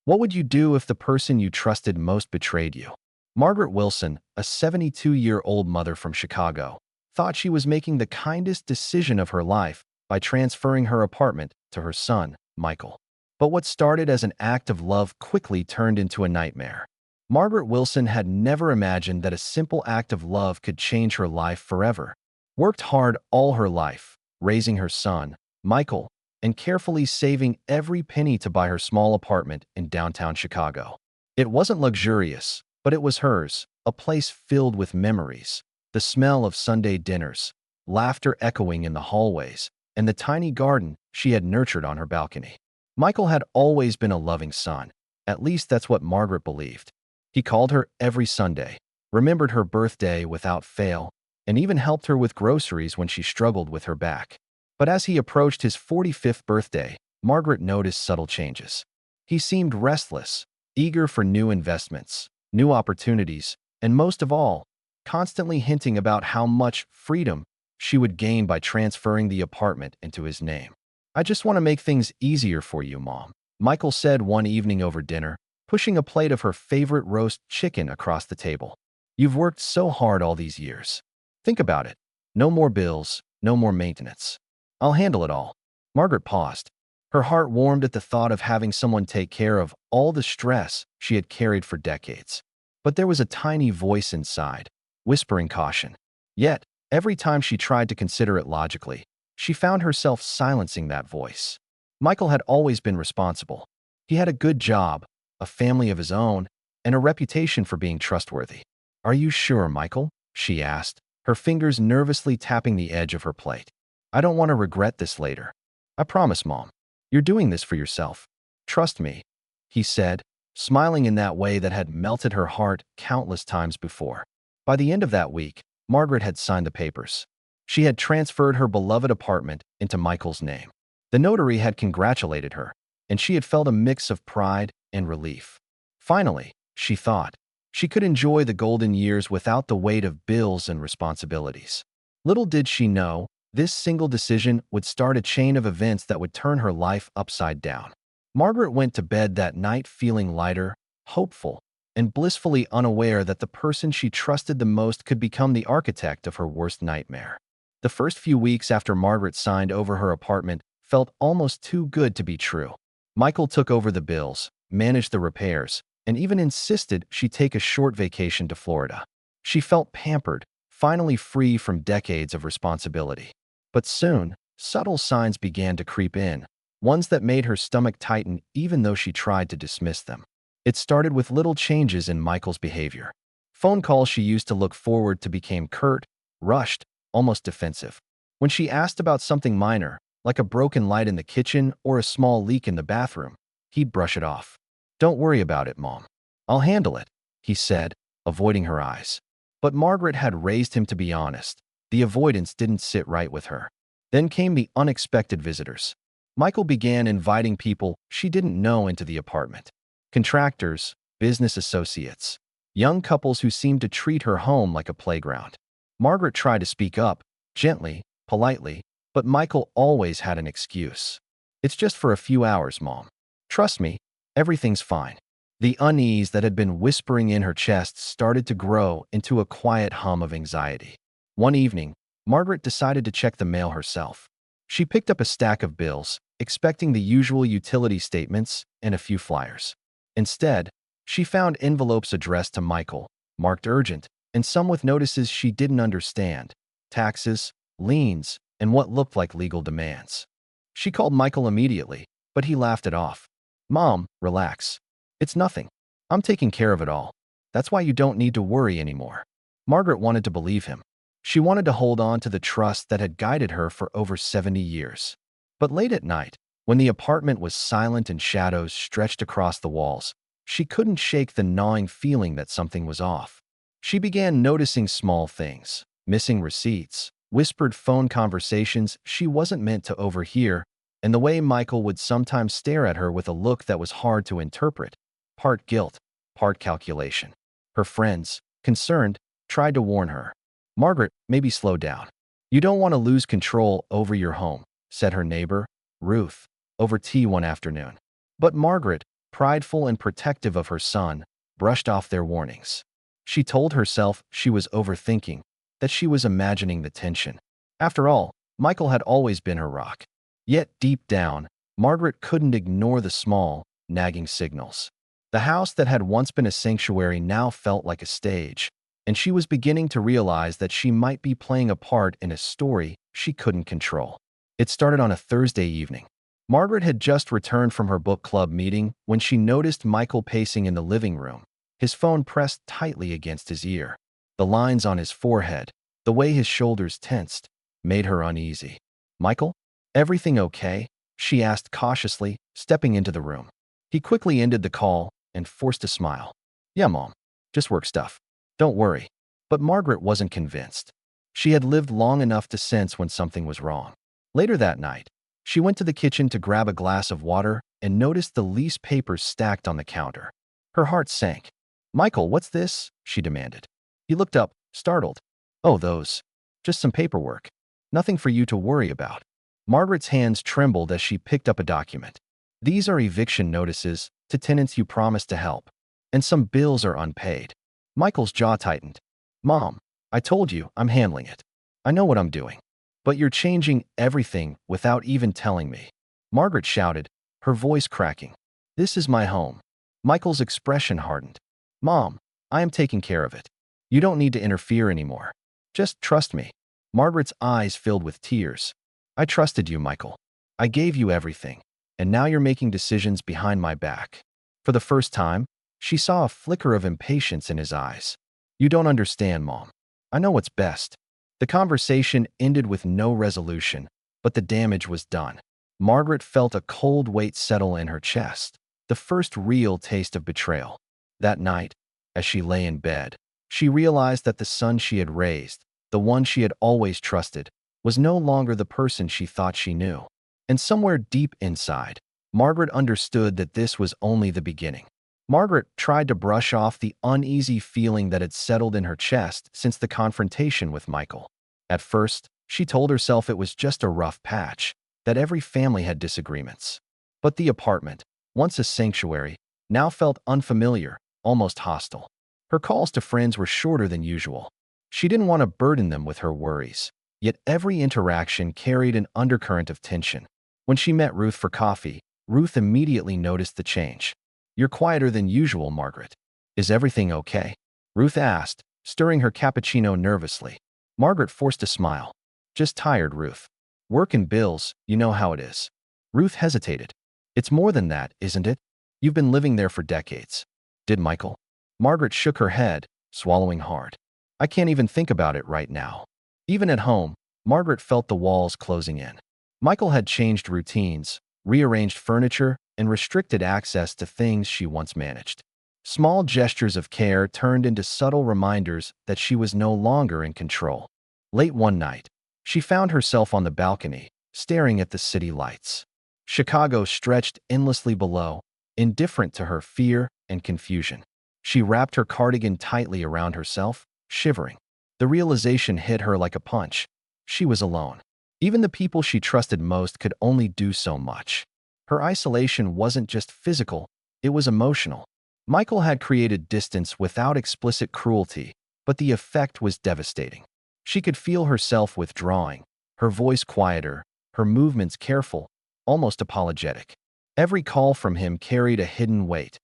What would you do if the person you trusted most betrayed you? Margaret Wilson, a 72-year-old mother from Chicago, thought she was making the kindest decision of her life by transferring her apartment to her son, Michael. But what started as an act of love quickly turned into a nightmare. Margaret Wilson had never imagined that a simple act of love could change her life forever. Worked hard all her life, raising her son, Michael, and carefully saving every penny to buy her small apartment in downtown Chicago. It wasn't luxurious, but it was hers, a place filled with memories, the smell of Sunday dinners, laughter echoing in the hallways, and the tiny garden she had nurtured on her balcony. Michael had always been a loving son, at least that's what Margaret believed. He called her every Sunday, remembered her birthday without fail, and even helped her with groceries when she struggled with her back. But as he approached his 45th birthday, Margaret noticed subtle changes. He seemed restless, eager for new investments, new opportunities, and most of all, constantly hinting about how much freedom she would gain by transferring the apartment into his name. "I just want to make things easier for you, Mom," Michael said one evening over dinner, pushing a plate of her favorite roast chicken across the table. "You've worked so hard all these years. Think about it. No more bills, no more maintenance. I'll handle it all." Margaret paused. Her heart warmed at the thought of having someone take care of all the stress she had carried for decades. But there was a tiny voice inside, whispering caution. Yet, every time she tried to consider it logically, she found herself silencing that voice. Michael had always been responsible. He had a good job, a family of his own, and a reputation for being trustworthy. "Are you sure, Michael?" she asked, her fingers nervously tapping the edge of her plate. "I don't want to regret this later." "I promise, Mom. You're doing this for yourself. Trust me," he said, smiling in that way that had melted her heart countless times before. By the end of that week, Margaret had signed the papers. She had transferred her beloved apartment into Michael's name. The notary had congratulated her, and she had felt a mix of pride and relief. Finally, she thought, she could enjoy the golden years without the weight of bills and responsibilities. Little did she know, this single decision would start a chain of events that would turn her life upside down. Margaret went to bed that night feeling lighter, hopeful, and blissfully unaware that the person she trusted the most could become the architect of her worst nightmare. The first few weeks after Margaret signed over her apartment felt almost too good to be true. Michael took over the bills, managed the repairs, and even insisted she take a short vacation to Florida. She felt pampered, finally free from decades of responsibility. But soon, subtle signs began to creep in, ones that made her stomach tighten even though she tried to dismiss them. It started with little changes in Michael's behavior. Phone calls she used to look forward to became curt, rushed, almost defensive. When she asked about something minor, like a broken light in the kitchen or a small leak in the bathroom, he'd brush it off. "Don't worry about it, Mom. I'll handle it," he said, avoiding her eyes. But Margaret had raised him to be honest. The avoidance didn't sit right with her. Then came the unexpected visitors. Michael began inviting people she didn't know into the apartment. Contractors, business associates, young couples who seemed to treat her home like a playground. Margaret tried to speak up, gently, politely, but Michael always had an excuse. "It's just for a few hours, Mom. Trust me, everything's fine." The unease that had been whispering in her chest started to grow into a quiet hum of anxiety. One evening, Margaret decided to check the mail herself. She picked up a stack of bills, expecting the usual utility statements and a few flyers. Instead, she found envelopes addressed to Michael, marked urgent, and some with notices she didn't understand: taxes, liens, and what looked like legal demands. She called Michael immediately, but he laughed it off. "Mom, relax. It's nothing. I'm taking care of it all. That's why you don't need to worry anymore." Margaret wanted to believe him. She wanted to hold on to the trust that had guided her for over 70 years. But late at night, when the apartment was silent and shadows stretched across the walls, she couldn't shake the gnawing feeling that something was off. She began noticing small things: missing receipts, whispered phone conversations she wasn't meant to overhear, and the way Michael would sometimes stare at her with a look that was hard to interpret, part guilt, part calculation. Her friends, concerned, tried to warn her. "Margaret, maybe slow down. You don't want to lose control over your home," said her neighbor, Ruth, over tea one afternoon. But Margaret, prideful and protective of her son, brushed off their warnings. She told herself she was overthinking, that she was imagining the tension. After all, Michael had always been her rock. Yet deep down, Margaret couldn't ignore the small, nagging signals. The house that had once been a sanctuary now felt like a stage, and she was beginning to realize that she might be playing a part in a story she couldn't control. It started on a Thursday evening. Margaret had just returned from her book club meeting when she noticed Michael pacing in the living room, his phone pressed tightly against his ear. The lines on his forehead, the way his shoulders tensed, made her uneasy. "Michael, everything okay?" she asked cautiously, stepping into the room. He quickly ended the call and forced a smile. "Yeah, Mom. Just work stuff. Don't worry." But Margaret wasn't convinced. She had lived long enough to sense when something was wrong. Later that night, she went to the kitchen to grab a glass of water and noticed the lease papers stacked on the counter. Her heart sank. "Michael, what's this?" she demanded. He looked up, startled. "Oh, those. Just some paperwork. Nothing for you to worry about." Margaret's hands trembled as she picked up a document. "These are eviction notices to tenants you promised to help, and some bills are unpaid." Michael's jaw tightened. "Mom, I told you I'm handling it. I know what I'm doing. But you're changing everything without even telling me." Margaret shouted, her voice cracking. "This is my home." Michael's expression hardened. "Mom, I am taking care of it. You don't need to interfere anymore. Just trust me." Margaret's eyes filled with tears. "I trusted you, Michael. I gave you everything, and now you're making decisions behind my back." For the first time, she saw a flicker of impatience in his eyes. "You don't understand, Mom. I know what's best." The conversation ended with no resolution, but the damage was done. Margaret felt a cold weight settle in her chest, the first real taste of betrayal. That night, as she lay in bed, she realized that the son she had raised, the one she had always trusted, was no longer the person she thought she knew. And somewhere deep inside, Margaret understood that this was only the beginning. Margaret tried to brush off the uneasy feeling that had settled in her chest since the confrontation with Michael. At first, she told herself it was just a rough patch, that every family had disagreements. But the apartment, once a sanctuary, now felt unfamiliar, almost hostile. Her calls to friends were shorter than usual. She didn't want to burden them with her worries, yet every interaction carried an undercurrent of tension. When she met Ruth for coffee, Ruth immediately noticed the change. "You're quieter than usual, Margaret. Is everything okay?" Ruth asked, stirring her cappuccino nervously. Margaret forced a smile. "Just tired, Ruth. Work and bills, you know how it is." Ruth hesitated. "It's more than that, isn't it? You've been living there for decades." "Did Michael?" Margaret shook her head, swallowing hard. "I can't even think about it right now." Even at home, Margaret felt the walls closing in. Michael had changed routines, rearranged furniture, and restricted access to things she once managed. Small gestures of care turned into subtle reminders that she was no longer in control. Late one night, she found herself on the balcony, staring at the city lights. Chicago stretched endlessly below, indifferent to her fear and confusion. She wrapped her cardigan tightly around herself, shivering. The realization hit her like a punch. She was alone. Even the people she trusted most could only do so much. Her isolation wasn't just physical, it was emotional. Michael had created distance without explicit cruelty, but the effect was devastating. She could feel herself withdrawing, her voice quieter, her movements careful, almost apologetic. Every call from him carried a hidden weight,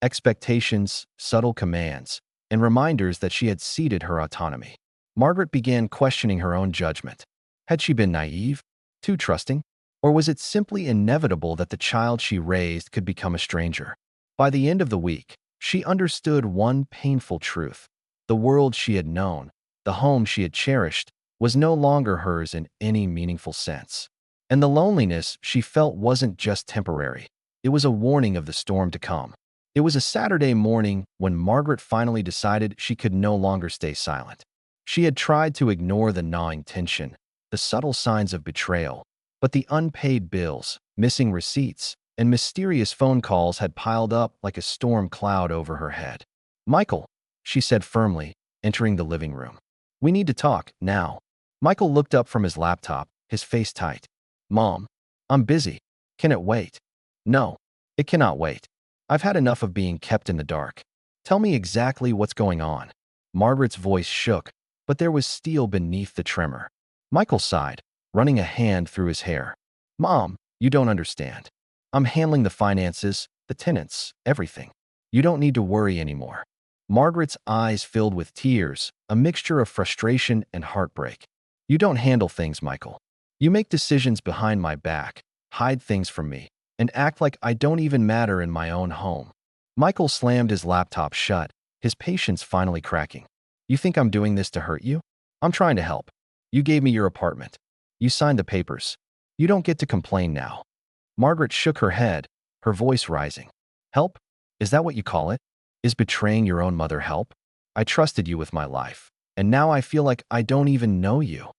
expectations, subtle commands, and reminders that she had ceded her autonomy. Margaret began questioning her own judgment. Had she been naive, too trusting, or was it simply inevitable that the child she raised could become a stranger? By the end of the week, she understood one painful truth. The world she had known, the home she had cherished, was no longer hers in any meaningful sense. And the loneliness she felt wasn't just temporary. It was a warning of the storm to come. It was a Saturday morning when Margaret finally decided she could no longer stay silent. She had tried to ignore the gnawing tension, the subtle signs of betrayal, but the unpaid bills, missing receipts, and mysterious phone calls had piled up like a storm cloud over her head. "Michael," she said firmly, entering the living room. "We need to talk, now." Michael looked up from his laptop, his face tight. "Mom, I'm busy. Can it wait?" "No, it cannot wait." I've had enough of being kept in the dark. Tell me exactly what's going on." Margaret's voice shook, but there was steel beneath the tremor. Michael sighed, running a hand through his hair. "Mom, you don't understand. I'm handling the finances, the tenants, everything. You don't need to worry anymore." Margaret's eyes filled with tears, a mixture of frustration and heartbreak. "You don't handle things, Michael. You make decisions behind my back, hide things from me, and act like I don't even matter in my own home." Michael slammed his laptop shut, his patience finally cracking. "You think I'm doing this to hurt you? I'm trying to help. You gave me your apartment. You signed the papers. You don't get to complain now." Margaret shook her head, her voice rising. "Help? Is that what you call it? Is betraying your own mother help? I trusted you with my life, and now I feel like I don't even know you."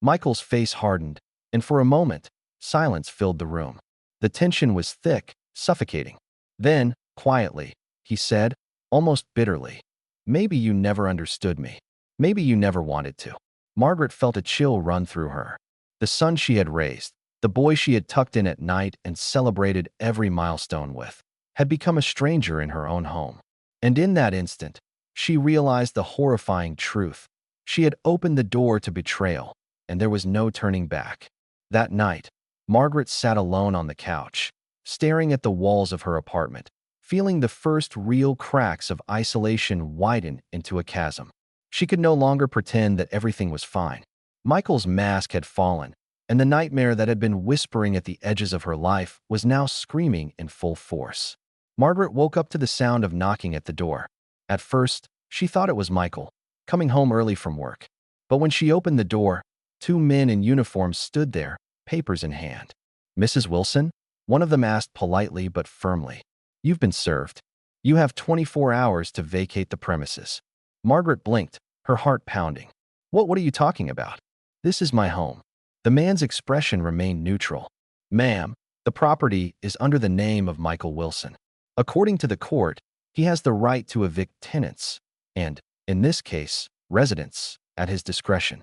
Michael's face hardened, and for a moment, silence filled the room. The tension was thick, suffocating. Then, quietly, he said, almost bitterly, "Maybe you never understood me. Maybe you never wanted to." Margaret felt a chill run through her. The son she had raised, the boy she had tucked in at night and celebrated every milestone with, had become a stranger in her own home. And in that instant, she realized the horrifying truth. She had opened the door to betrayal, and there was no turning back. That night, Margaret sat alone on the couch, staring at the walls of her apartment, feeling the first real cracks of isolation widen into a chasm. She could no longer pretend that everything was fine. Michael's mask had fallen, and the nightmare that had been whispering at the edges of her life was now screaming in full force. Margaret woke up to the sound of knocking at the door. At first, she thought it was Michael, coming home early from work. But when she opened the door, two men in uniform stood there, papers in hand. "Mrs. Wilson?" One of them asked politely but firmly. "You've been served. You have 24 hours to vacate the premises." Margaret blinked, her heart pounding. What are you talking about? This is my home." The man's expression remained neutral. "Ma'am, the property is under the name of Michael Wilson. According to the court, he has the right to evict tenants, and, in this case, residents, at his discretion."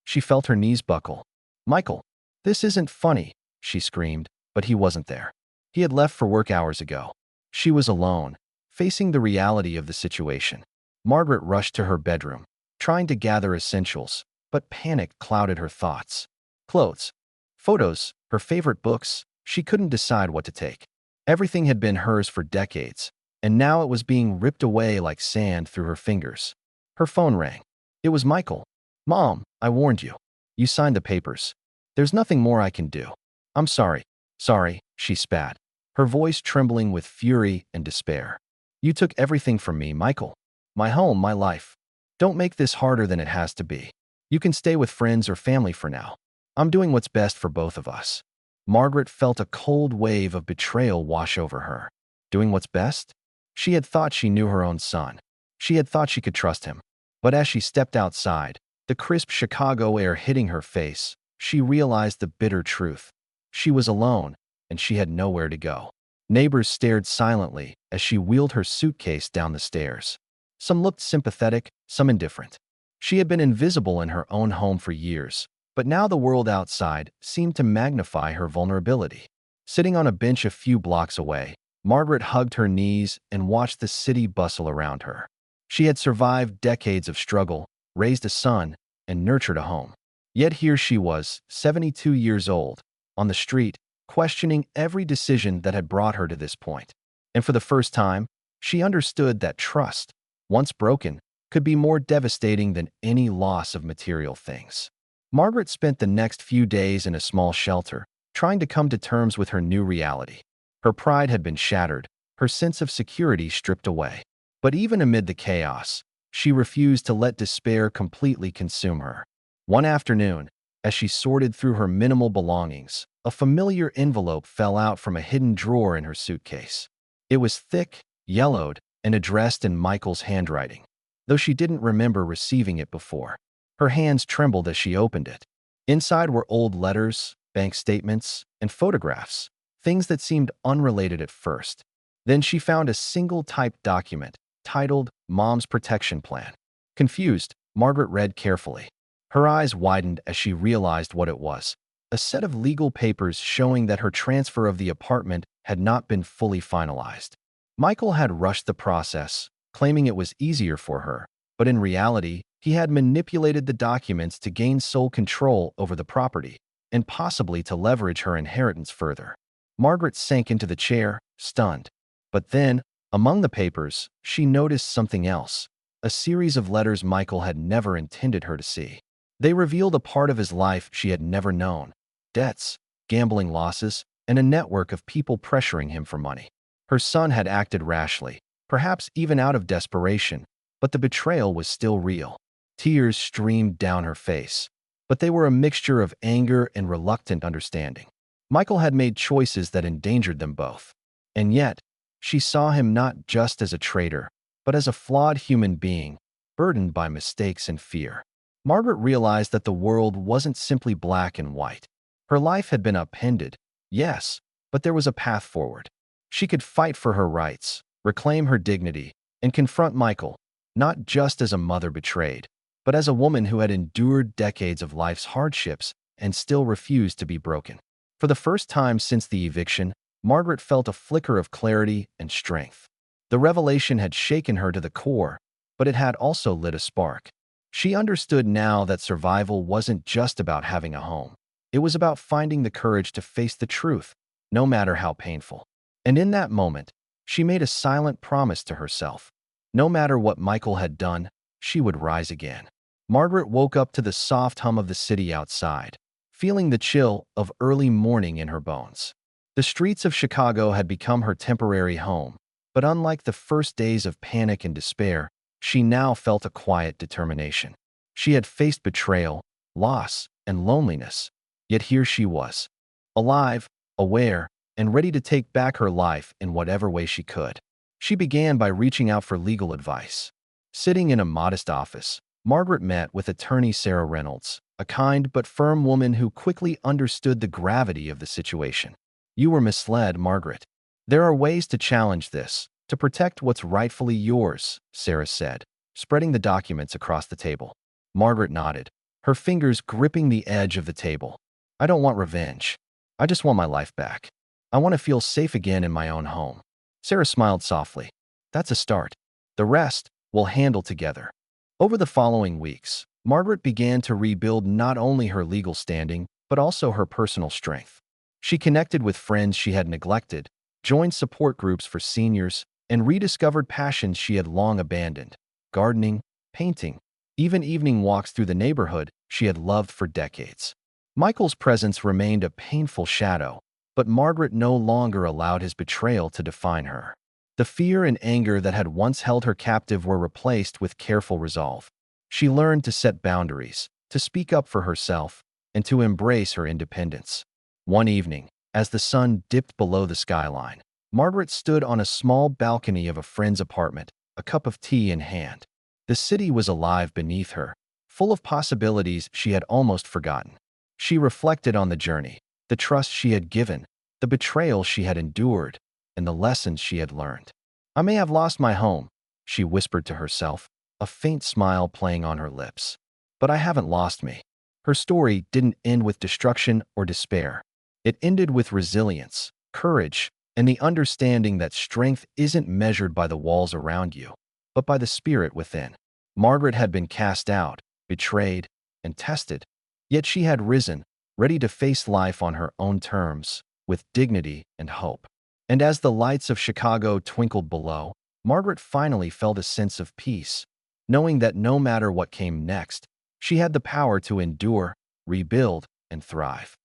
She felt her knees buckle. "Michael, this isn't funny," she screamed, but he wasn't there. He had left for work hours ago. She was alone, facing the reality of the situation. Margaret rushed to her bedroom, trying to gather essentials, but panic clouded her thoughts. Clothes, photos, her favorite books, she couldn't decide what to take. Everything had been hers for decades, and now it was being ripped away like sand through her fingers. Her phone rang. It was Michael. "Mom, I warned you. You signed the papers. There's nothing more I can do. I'm sorry." "Sorry," she spat, her voice trembling with fury and despair. "You took everything from me, Michael. My home, my life. Don't make this harder than it has to be. You can stay with friends or family for now. I'm doing what's best for both of us." Margaret felt a cold wave of betrayal wash over her. Doing what's best? She had thought she knew her own son. She had thought she could trust him. But as she stepped outside, the crisp Chicago air hitting her face, she realized the bitter truth. She was alone, and she had nowhere to go. Neighbors stared silently as she wheeled her suitcase down the stairs. Some looked sympathetic, some indifferent. She had been invisible in her own home for years, but now the world outside seemed to magnify her vulnerability. Sitting on a bench a few blocks away, Margaret hugged her knees and watched the city bustle around her. She had survived decades of struggle, raised a son, and nurtured a home. Yet here she was, 72 years old, on the street, questioning every decision that had brought her to this point. And for the first time, she understood that trust, once broken, could be more devastating than any loss of material things. Margaret spent the next few days in a small shelter, trying to come to terms with her new reality. Her pride had been shattered, her sense of security stripped away. But even amid the chaos, she refused to let despair completely consume her. One afternoon, as she sorted through her minimal belongings, a familiar envelope fell out from a hidden drawer in her suitcase. It was thick, yellowed, and addressed in Michael's handwriting, though she didn't remember receiving it before. Her hands trembled as she opened it. Inside were old letters, bank statements, and photographs, things that seemed unrelated at first. Then she found a single typed document titled Mom's Protection Plan. Confused, Margaret read carefully. Her eyes widened as she realized what it was: a set of legal papers showing that her transfer of the apartment had not been fully finalized. Michael had rushed the process, claiming it was easier for her, but in reality, he had manipulated the documents to gain sole control over the property and possibly to leverage her inheritance further. Margaret sank into the chair, stunned. But then, among the papers, she noticed something else, a series of letters Michael had never intended her to see. They revealed a part of his life she had never known: debts, gambling losses, and a network of people pressuring him for money. Her son had acted rashly, perhaps even out of desperation, but the betrayal was still real. Tears streamed down her face, but they were a mixture of anger and reluctant understanding. Michael had made choices that endangered them both. And yet, she saw him not just as a traitor, but as a flawed human being, burdened by mistakes and fear. Margaret realized that the world wasn't simply black and white. Her life had been upended, yes, but there was a path forward. She could fight for her rights, reclaim her dignity, and confront Michael, not just as a mother betrayed, but as a woman who had endured decades of life's hardships and still refused to be broken. For the first time since the eviction, Margaret felt a flicker of clarity and strength. The revelation had shaken her to the core, but it had also lit a spark. She understood now that survival wasn't just about having a home. It was about finding the courage to face the truth, no matter how painful. And in that moment, she made a silent promise to herself. No matter what Michael had done, she would rise again. Margaret woke up to the soft hum of the city outside, feeling the chill of early morning in her bones. The streets of Chicago had become her temporary home, but unlike the first days of panic and despair, she now felt a quiet determination. She had faced betrayal, loss, and loneliness, yet here she was, alive, aware, and ready to take back her life in whatever way she could. She began by reaching out for legal advice. Sitting in a modest office, Margaret met with attorney Sarah Reynolds, a kind but firm woman who quickly understood the gravity of the situation. "You were misled, Margaret. There are ways to challenge this, to protect what's rightfully yours," Sarah said, spreading the documents across the table. Margaret nodded, her fingers gripping the edge of the table. "I don't want revenge. I just want my life back. I want to feel safe again in my own home." Sarah smiled softly. "That's a start. The rest we'll handle together." Over the following weeks, Margaret began to rebuild not only her legal standing, but also her personal strength. She connected with friends she had neglected, joined support groups for seniors, and rediscovered passions she had long abandoned: gardening, painting, even evening walks through the neighborhood she had loved for decades. Michael's presence remained a painful shadow, but Margaret no longer allowed his betrayal to define her. The fear and anger that had once held her captive were replaced with careful resolve. She learned to set boundaries, to speak up for herself, and to embrace her independence. One evening, as the sun dipped below the skyline, Margaret stood on a small balcony of a friend's apartment, a cup of tea in hand. The city was alive beneath her, full of possibilities she had almost forgotten. She reflected on the journey, the trust she had given, the betrayal she had endured, and the lessons she had learned. "I may have lost my home," she whispered to herself, a faint smile playing on her lips. "But I haven't lost me." Her story didn't end with destruction or despair. It ended with resilience, courage, and the understanding that strength isn't measured by the walls around you, but by the spirit within. Margaret had been cast out, betrayed, and tested, yet she had risen, ready to face life on her own terms, with dignity and hope. And as the lights of Chicago twinkled below, Margaret finally felt a sense of peace, knowing that no matter what came next, she had the power to endure, rebuild, and thrive.